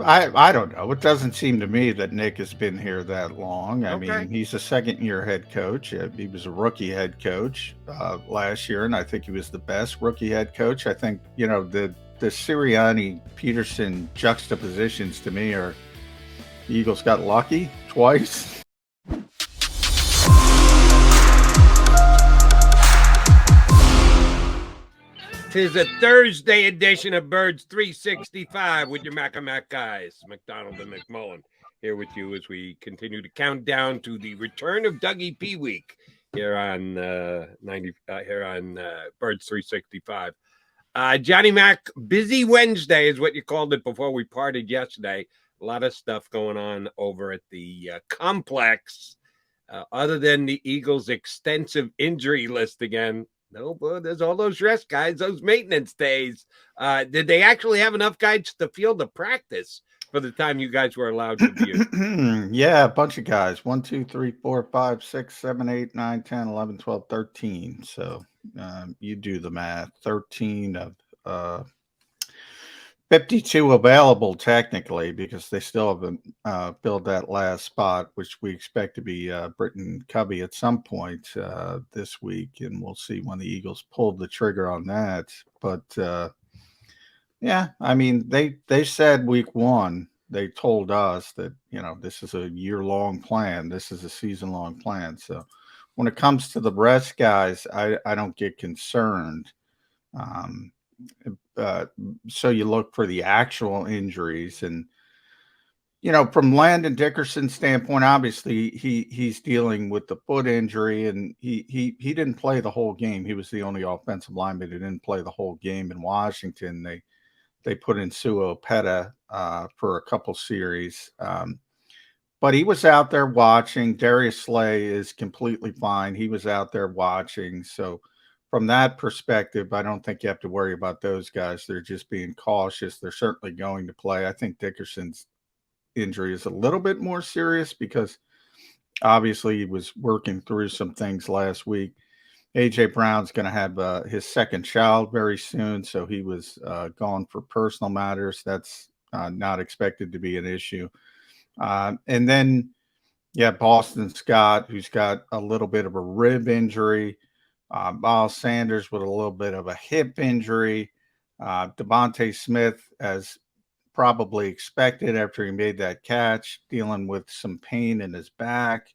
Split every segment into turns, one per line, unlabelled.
I don't know. It doesn't seem to me that Nick has been here that long. I
Okay.
mean, he's a second-year head coach. He was a rookie head coach last year, and I think he was the best rookie head coach. I think the Sirianni Pederson juxtapositions to me are the Eagles got lucky twice.
Tis a Thursday edition of Birds 365 with your Mac guys, McDonald and McMullen, here with you as we continue to count down to the return of Dougie P Week here on Birds 365. Johnny Mac, busy Wednesday is what you called it before we parted yesterday. A lot of stuff going on over at the complex. Other than the Eagles' extensive injury list again, no, but there's all those rest guys, those maintenance days. Did they actually have enough guys to field the practice for the time you guys were allowed to view?
Yeah, a bunch of guys. 1, 2, 3, 4, 5, 6, 7, 8, 9, 10, 11, 12, 13. So you do the math. 13 of 52 available technically because they still haven't filled that last spot, which we expect to be Britton Covey at some point this week, and we'll see when the Eagles pulled the trigger on that. But yeah, I mean they said week one. They told us that this is a year-long plan. This is a season-long plan. So when it comes to the rest guys, I don't get concerned. Um, so you look for the actual injuries, and from Landon Dickerson's standpoint, obviously he's dealing with the foot injury, and he didn't play the whole game. He was the only offensive lineman who didn't play the whole game in Washington. They put in Suo Peta for a couple series, but he was out there watching. Darius Slay is completely fine. He was out there watching, so from that perspective, I don't think you have to worry about those guys. They're just being cautious. They're certainly going to play. I think Dickerson's injury is a little bit more serious because obviously he was working through some things last week. AJ Brown's going to have his second child very soon, so he was gone for personal matters. That's not expected to be an issue. And then, yeah, Boston Scott, who's got a little bit of a rib injury. Miles Sanders with a little bit of a hip injury. Devontae Smith, as probably expected after he made that catch, dealing with some pain in his back.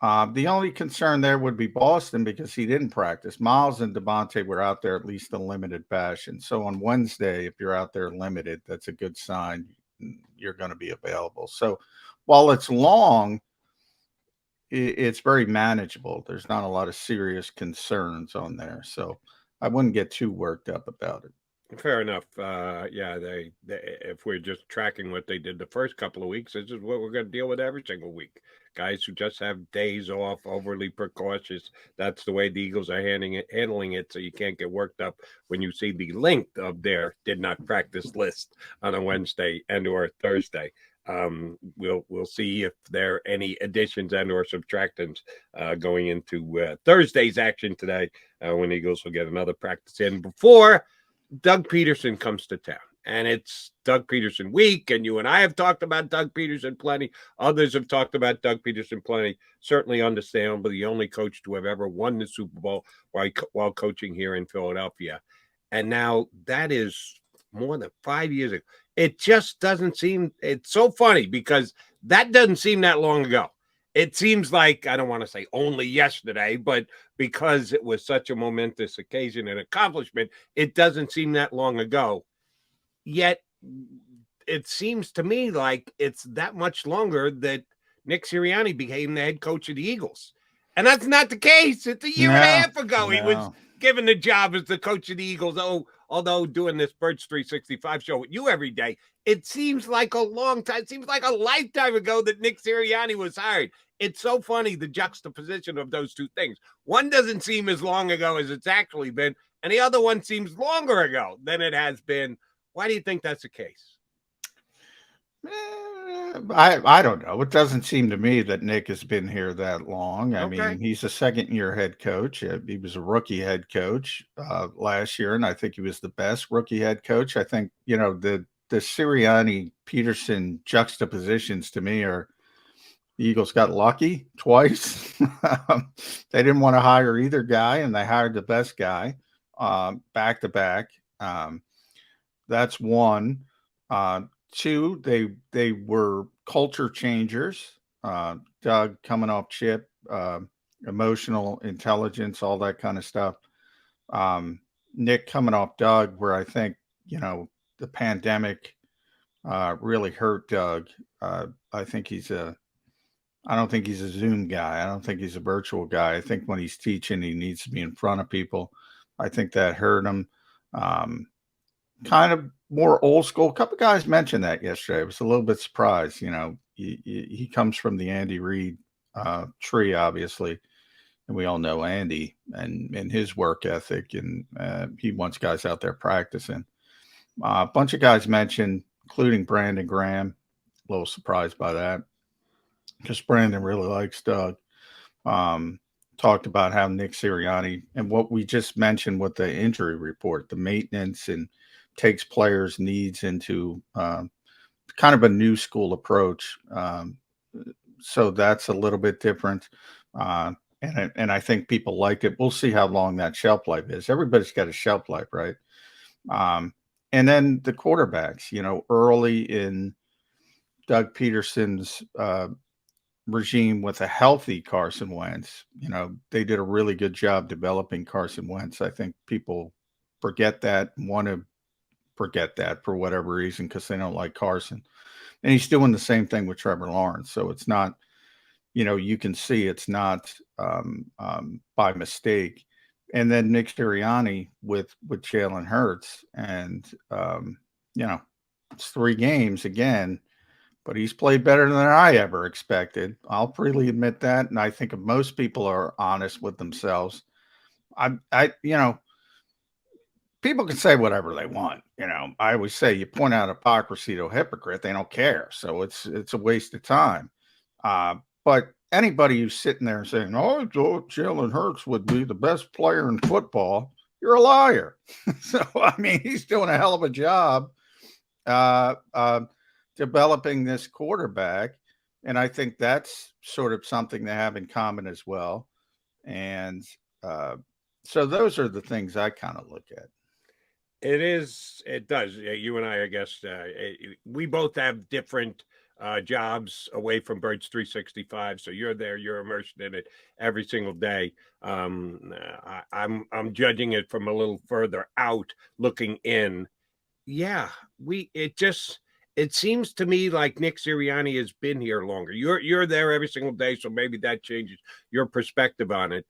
The only concern there would be Boston because he didn't practice. Miles and Devontae were out there at least in limited fashion. So on Wednesday, if you're out there limited, that's a good sign you're going to be available. So while it's long, it's very manageable. There's not a lot of serious concerns on there, so I wouldn't get too worked up about it.
Fair enough. Yeah, they if we're just tracking what they did the first couple of weeks, this is what we're going to deal with every single week. Guys who just have days off, overly precautious. That's the way the Eagles are handling it. So you can't get worked up when you see the length of their did not practice list on a Wednesday and or Thursday. We'll see if there are any additions and or subtractions going into Thursday's action today when Eagles will get another practice in before Doug Pederson comes to town. And it's Doug Pederson week, and you and I have talked about Doug Pederson plenty. Others have talked about Doug Pederson plenty. Certainly understandable, the only coach to have ever won the Super Bowl while coaching here in Philadelphia. And now that is more than 5 years ago. It just doesn't seem, it's so funny because that doesn't seem that long ago. It seems like, I don't want to say only yesterday, but because it was such a momentous occasion and accomplishment, it doesn't seem that long ago. Yet it seems to me like it's that much longer that Nick Sirianni became the head coach of the Eagles. And that's not the case. It's a year and a
No,
half ago he was
no.
given the job as the coach of the Eagles. Oh, although doing this Birds 365 show with you every day, it seems like a long time. It seems like a lifetime ago that Nick Sirianni was hired. It's so funny, the juxtaposition of those two things. One doesn't seem as long ago as it's actually been, and the other one seems longer ago than it has been. Why do you think that's the case?
I don't know. It doesn't seem to me that Nick has been here that long. I
Okay.
mean, he's a second-year head coach. He was a rookie head coach last year, and I think he was the best rookie head coach. I think the the Sirianni Pederson juxtapositions to me are the Eagles got lucky twice. They didn't want to hire either guy, and they hired the best guy back to back. That's one. Two, they were culture changers. Doug coming off Chip, emotional intelligence, all that kind of stuff. Nick coming off Doug, where I think, the pandemic really hurt Doug. I think I don't think he's a Zoom guy. I don't think he's a virtual guy. I think when he's teaching, he needs to be in front of people. I think that hurt him. Kind of more old school. A couple guys mentioned that yesterday. I was a little bit surprised. He comes from the Andy Reid tree, obviously, and we all know Andy and his work ethic, and he wants guys out there practicing. A bunch of guys mentioned, including Brandon Graham. A little surprised by that because Brandon really likes Doug. Talked about how Nick Sirianni and what we just mentioned with the injury report, the maintenance, and takes players' needs into kind of a new school approach. So that's a little bit different. And I think people liked it. We'll see how long that shelf life is. Everybody's got a shelf life, right? And then the quarterbacks, early in Doug Peterson's regime with a healthy Carson Wentz, they did a really good job developing Carson Wentz. I think people forget that, want to forget that for whatever reason because they don't like Carson. And he's doing the same thing with Trevor Lawrence. So it's not, you can see it's not by mistake. And then Nick Sirianni with Jalen Hurts. And, it's 3 games again. But he's played better than I ever expected. I'll freely admit that, and I think if most people are honest with themselves, people can say whatever they want. I always say you point out hypocrisy to a hypocrite, they don't care. So it's a waste of time. But anybody who's sitting there saying, "Oh, Jalen Hurts would be the best player in football," you're a liar. So he's doing a hell of a job. Developing this quarterback. And I think that's sort of something they have in common as well. And so those are the things I kind of look at.
It does. You and I guess, we both have different jobs away from Birds 365. So you're there, you're immersed in it every single day. I'm judging it from a little further out, looking in. Yeah, it seems to me like Nick Sirianni has been here longer. You're there every single day, so maybe that changes your perspective on it.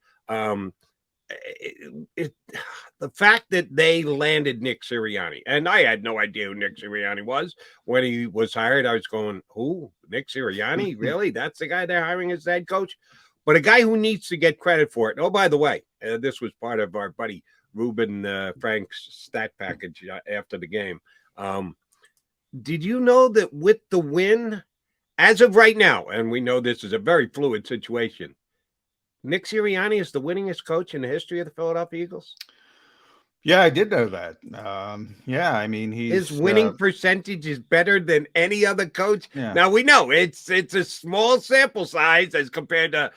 The fact that they landed Nick Sirianni, and I had no idea who Nick Sirianni was when he was hired. I was going, who? Nick Sirianni? Really? That's the guy they're hiring as head coach? But a guy who needs to get credit for it. Oh, by the way, this was part of our buddy Ruben Frank's stat package after the game. Did you know that with the win, as of right now, and we know this is a very fluid situation, Nick Sirianni is the winningest coach in the history of the Philadelphia Eagles?
Yeah, I did know that. His
winning percentage is better than any other coach.
Yeah.
Now we know it's a small sample size as compared to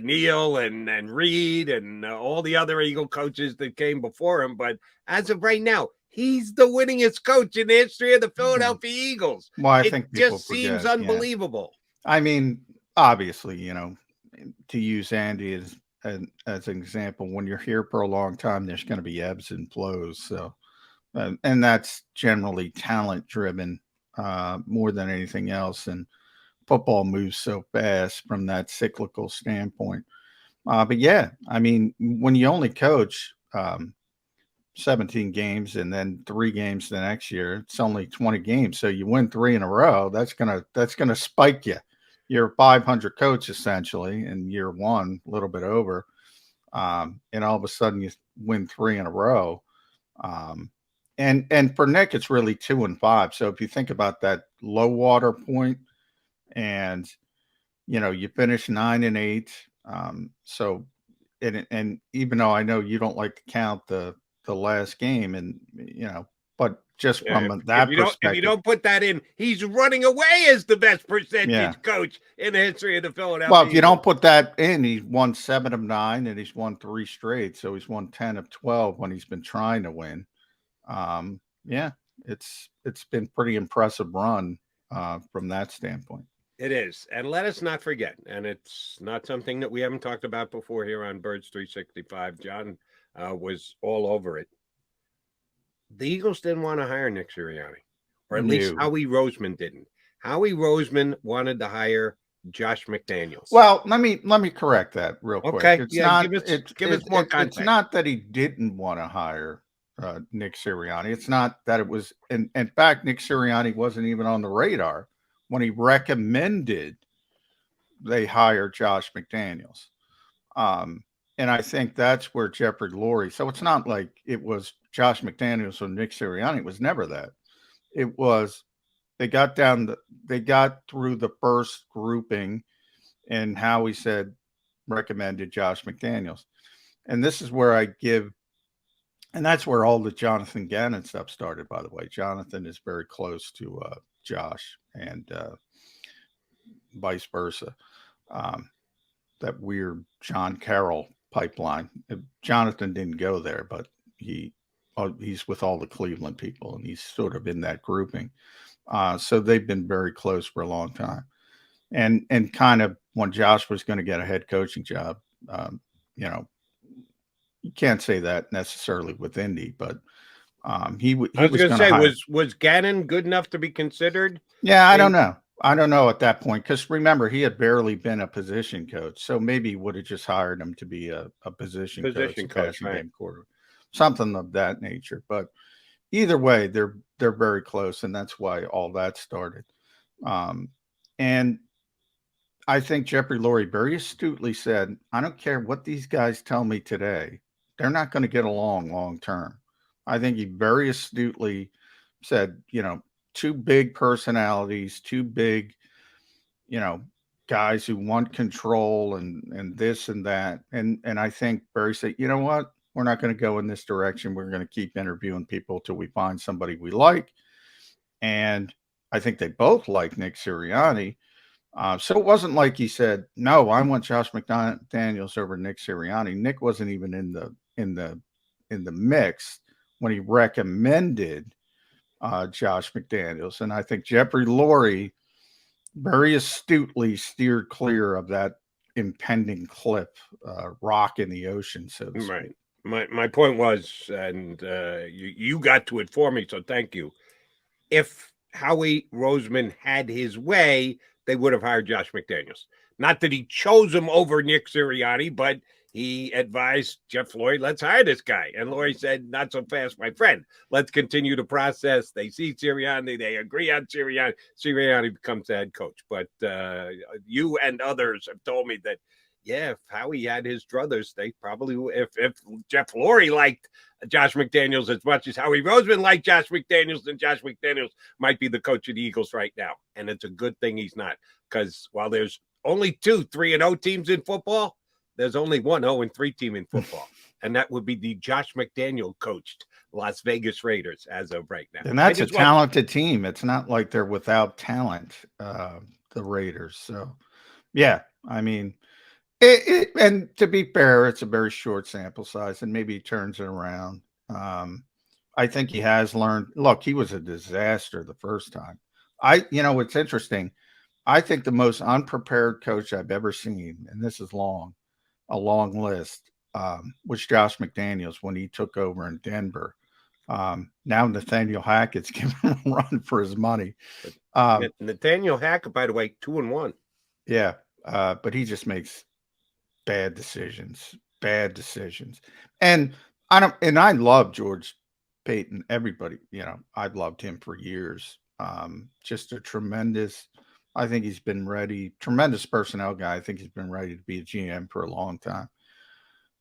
Neil and Reed and all the other Eagle coaches that came before him. But as of right now, he's the winningest coach in the history of the Philadelphia Eagles.
Well, I think people
just seems unbelievable.
Yeah. Obviously, to use Andy as an example, when you're here for a long time, there's going to be ebbs and flows. So, and that's generally talent driven more than anything else. And football moves so fast from that cyclical standpoint. But yeah, when you only coach 17 games and then 3 games the next year, it's only 20 games. So you win 3 in a row. That's gonna spike you. You're a 500 coach essentially in year 1, a little bit over, and all of a sudden you win 3 in a row. And for Nick, it's really 2 and 5. So if you think about that low water point, and you finish 9 and 8. So and even though I know you don't like to count the last game, and but just
Yeah,
from that
if
perspective.
you don't put that in, he's running away as the best percentage
Yeah.
coach in the history of the Philadelphia
Well, if you
Eagles.
don't put that in, he's won 7 of 9 and he's won 3 straight. So he's won 10 of 12 when he's been trying to win. Yeah, it's been pretty impressive run from that standpoint.
It is. And let us not forget, and it's not something that we haven't talked about before here on Birds 365. John was all over it. The Eagles didn't want to hire Nick Sirianni, or at least
No.
Howie Roseman didn't. Howie Roseman wanted to hire Josh McDaniels.
Well, let me correct that real quick.
Okay,
It's
yeah,
not
give us more context.
It's not that he didn't want to hire Nick Sirianni. It's not that it was. In fact, Nick Sirianni wasn't even on the radar when he recommended they hire Josh McDaniels. And I think that's where Jeffrey Lurie. So it's not like it was Josh McDaniels or Nick Sirianni. It was never that. It was they got through the first grouping, and Howie said recommended Josh McDaniels. And this is where and that's where all the Jonathan Gannon stuff started, by the way. Jonathan is very close to Josh, and vice versa. That weird John Carroll pipeline. Jonathan didn't go there, but he's with all the Cleveland people, and he's sort of in that grouping. So they've been very close for a long time. And kind of when Josh was going to get a head coaching job, you can't say that necessarily with Indy, but he was going to say,
was Gannon good enough to be considered?
Yeah, I don't know. I don't know at that point, because remember, he had barely been a position coach, so maybe he would have just hired him to be a position coach, passing game quarterback, something of that nature. But either way, they're very close, and that's why all that started. And I think Jeffrey Lurie very astutely said, I don't care what these guys tell me today, they're not going to get along long term. I think he very astutely said, two big personalities, two big, guys who want control and this and that. And I think Barry said, you know what? We're not going to go in this direction. We're going to keep interviewing people till we find somebody we like. And I think they both like Nick Sirianni. So it wasn't like he said, no, I want Josh McDaniels over Nick Sirianni. Nick wasn't even in the mix when he recommended Josh McDaniels. And I think Jeffrey Lurie very astutely steered clear of that impending cliff, rock in the ocean, so to speak.
Right. My point was, and you got to it for me, so thank you. If Howie Roseman had his way, they would have hired Josh McDaniels. Not that he chose him over Nick Sirianni, but he advised Jeff Lurie, let's hire this guy. And Lurie said, not so fast, my friend. Let's continue the process. They see Sirianni. They agree on Sirianni. Sirianni becomes the head coach. But you and others have told me that, yeah, if Howie had his druthers, they probably, if Jeff Lurie liked Josh McDaniels as much as Howie Roseman liked Josh McDaniels, then Josh McDaniels might be the coach of the Eagles right now. And it's a good thing he's not, because while there's only 2 3-0 teams in football, there's only one 0-3 team in football, and that would be the Josh McDaniel coached Las Vegas Raiders as of right now.
And that's a talented team. It's not like they're without talent, the Raiders. So, yeah, I mean, and to be fair, it's a very short sample size, and maybe he turns it around. I think he has learned. Look, he was a disaster the first time. It's interesting. I think the most unprepared coach I've ever seen, and this is a long list, was Josh McDaniels when he took over in Denver. Now Nathaniel Hackett's giving him a run for his money.
Nathaniel Hackett, by the way, 2-1.
Yeah, but he just makes bad decisions. And I love George Payton. Everybody, I've loved him for years. Just a tremendous. I think he's been ready. Tremendous personnel guy. I think he's been ready to be a GM for a long time.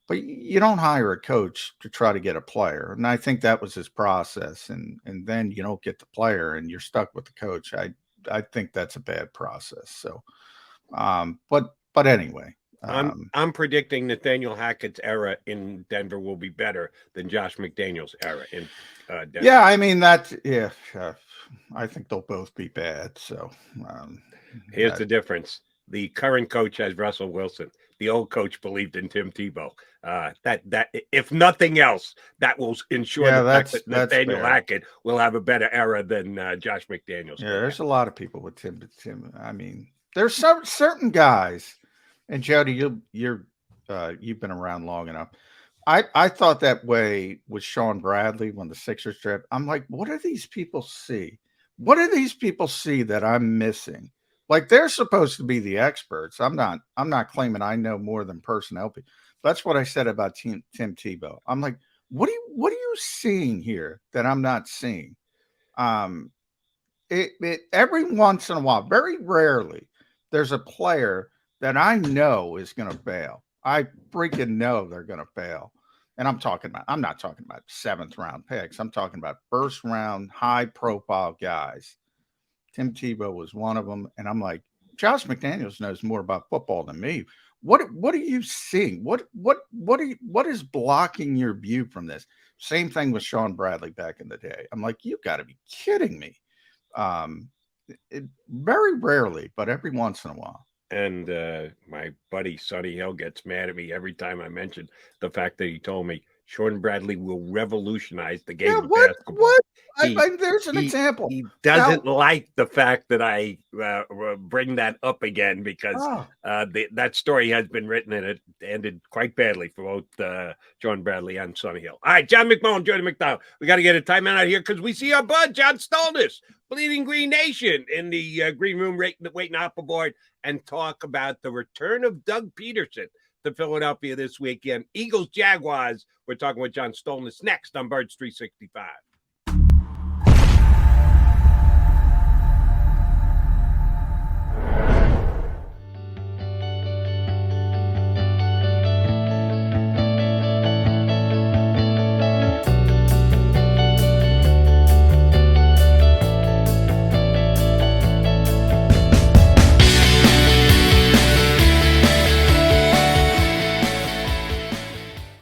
But you don't hire a coach to try to get a player. And I think that was his process. And then you don't get the player and you're stuck with the coach. I think that's a bad process. So, but anyway,
I'm predicting Nathaniel Hackett's era in Denver will be better than Josh McDaniels' era in Denver.
Yeah, I mean I think they'll both be bad. So
here's the difference: the current coach has Russell Wilson. The old coach believed in Tim Tebow. That if nothing else, that will ensure the fact that Nathaniel Hackett will have a better era than Josh McDaniels.
Yeah, there's a lot of people with Tim. I mean, there's some certain guys, and Jody, you've been around long enough. I thought that way with Sean Bradley when the Sixers draft. I'm like, what do these people see? What do these people see that I'm missing? Like they're supposed to be the experts. I'm not claiming I know more than personnel people. That's what I said about Tim Tebow. I'm like, what are you seeing here that I'm not seeing? Every once in a while, very rarely, there's a player that I know is going to fail. I freaking know they're going to fail. And I'm not talking about 7th round picks. I'm talking about 1st round, high profile guys. Tim Tebow was one of them. And I'm like, Josh McDaniels knows more about football than me. What are you seeing? What is blocking your view from this? Same thing with Sean Bradley back in the day. I'm like, you got to be kidding me. Very rarely, but every once in a while.
And my buddy Sonny Hill gets mad at me every time I mention the fact that he told me Sean Bradley will revolutionize the game of basketball.
What? There's an example.
He doesn't like the fact that I bring that up again because that story has been written and it ended quite badly for both Sean Bradley and Sonny Hill. All right, John McMullen, Jody McDonald. We got to get a timeout out here because we see our bud, John Stolnis, Bleeding Green Nation in the green room waiting up aboard and talk about the return of Doug Pederson to Philadelphia this weekend. Eagles, Jaguars. We're talking with John Stolnis next on Birds 365.